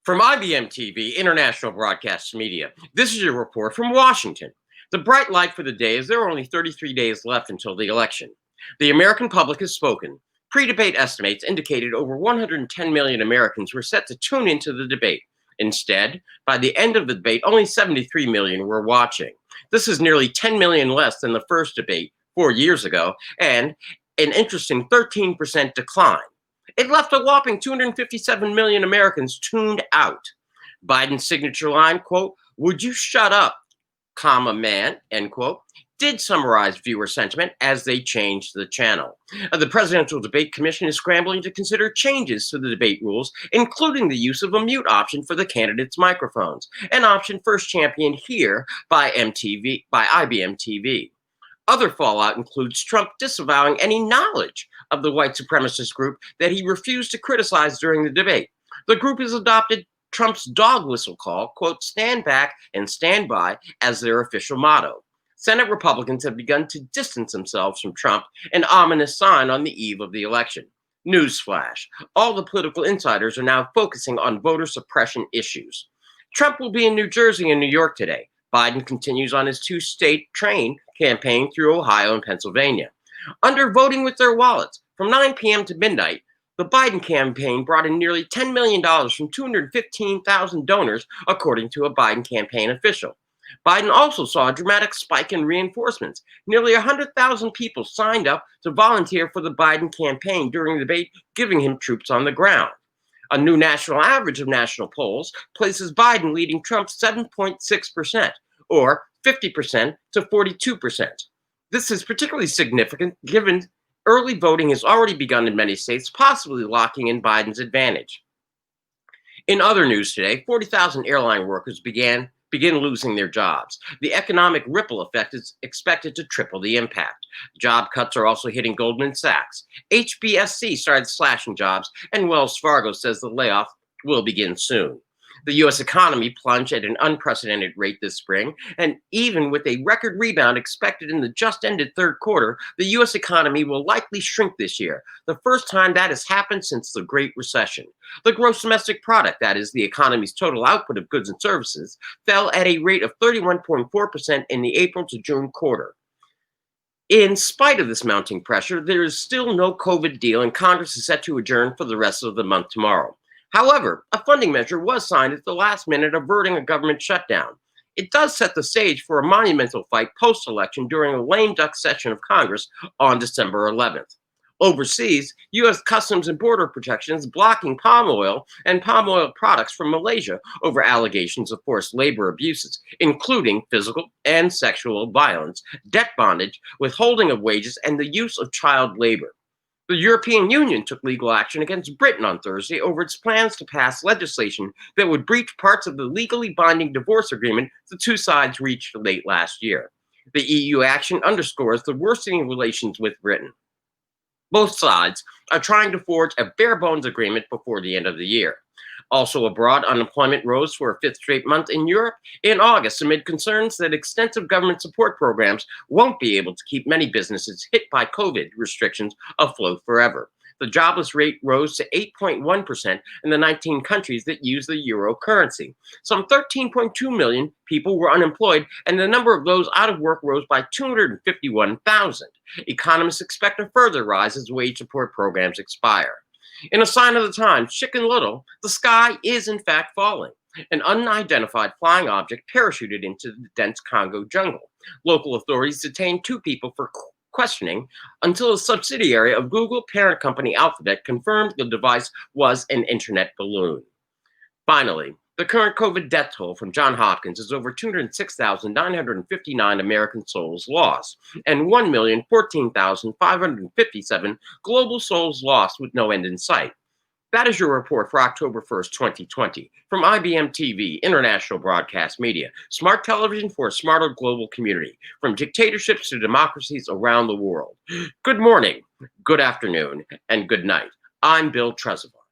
From ibmtv, International Broadcast Media, this is your report from Washington. The bright light for the day is there are only 33 days left until the election. The American public has spoken. Pre-debate estimates indicated over 110 million Americans were set to tune into the debate. Instead, by the end of the debate, only 73 million were watching. This is nearly 10 million less than the first debate 4 years ago, and an interesting 13% decline. It left a whopping 257 million Americans tuned out. Biden's signature line, quote, "Would you shut up, comma, man," end quote, did summarize viewer sentiment as they changed the channel. The Presidential Debate Commission is scrambling to consider changes to the debate rules, including the use of a mute option for the candidates' microphones, an option first championed here by IBMTV. Other fallout includes Trump disavowing any knowledge of the white supremacist group that he refused to criticize during the debate. The group has adopted Trump's dog whistle call, quote, "stand back and stand by," as their official motto. Senate Republicans have begun to distance themselves from Trump, an ominous sign on the eve of the election. Newsflash, all the political insiders are now focusing on voter suppression issues. Trump will be in New Jersey and New York today. Biden continues on his two-state train campaign through Ohio and Pennsylvania. Under voting with their wallets, from 9 p.m. to midnight, the Biden campaign brought in nearly $10 million from 215,000 donors, according to a Biden campaign official. Biden also saw a dramatic spike in reinforcements. Nearly 100,000 people signed up to volunteer for the Biden campaign during the debate, giving him troops on the ground. A new national average of national polls places Biden leading Trump 7.6%, or 50% to 42%. This is particularly significant given early voting has already begun in many states, possibly locking in Biden's advantage. In other news today, 40,000 airline workers begin losing their jobs. The economic ripple effect is expected to triple the impact. Job cuts are also hitting Goldman Sachs. HBSC started slashing jobs, and Wells Fargo says the layoff will begin soon. The U.S. economy plunged at an unprecedented rate this spring, and even with a record rebound expected in the just-ended third quarter, the U.S. economy will likely shrink this year, the first time that has happened since the Great Recession. The gross domestic product, that is, the economy's total output of goods and services, fell at a rate of 31.4% in the April to June quarter. In spite of this mounting pressure, there is still no COVID deal, and Congress is set to adjourn for the rest of the month tomorrow. However, a funding measure was signed at the last minute, averting a government shutdown. It does set the stage for a monumental fight post-election during a lame duck session of Congress on December 11th. Overseas, U.S. Customs and Border Protection is blocking palm oil and palm oil products from Malaysia over allegations of forced labor abuses, including physical and sexual violence, debt bondage, withholding of wages, and the use of child labor. The European Union took legal action against Britain on Thursday over its plans to pass legislation that would breach parts of the legally binding divorce agreement the two sides reached late last year. The EU action underscores the worsening relations with Britain. Both sides are trying to forge a bare-bones agreement before the end of the year. Also abroad, unemployment rose for a fifth straight month in Europe in August amid concerns that extensive government support programs won't be able to keep many businesses hit by COVID restrictions afloat forever. The jobless rate rose to 8.1% in the 19 countries that use the euro currency. Some 13.2 million people were unemployed, and the number of those out of work rose by 251,000. Economists expect a further rise as wage support programs expire. In a sign of the times, Chicken Little, the sky is in fact falling. An unidentified flying object parachuted into the dense Congo jungle. Local authorities detained 2 people for questioning until a subsidiary of Google parent company Alphabet confirmed the device was an internet balloon. Finally, the current COVID death toll from Johns Hopkins is over 206,959 American souls lost and 1,014,557 global souls lost with no end in sight. That is your report for October 1st, 2020, from IBM TV, International Broadcast Media, smart television for a smarter global community, from dictatorships to democracies around the world. Good morning, good afternoon, and good night. I'm Bill Trezevant.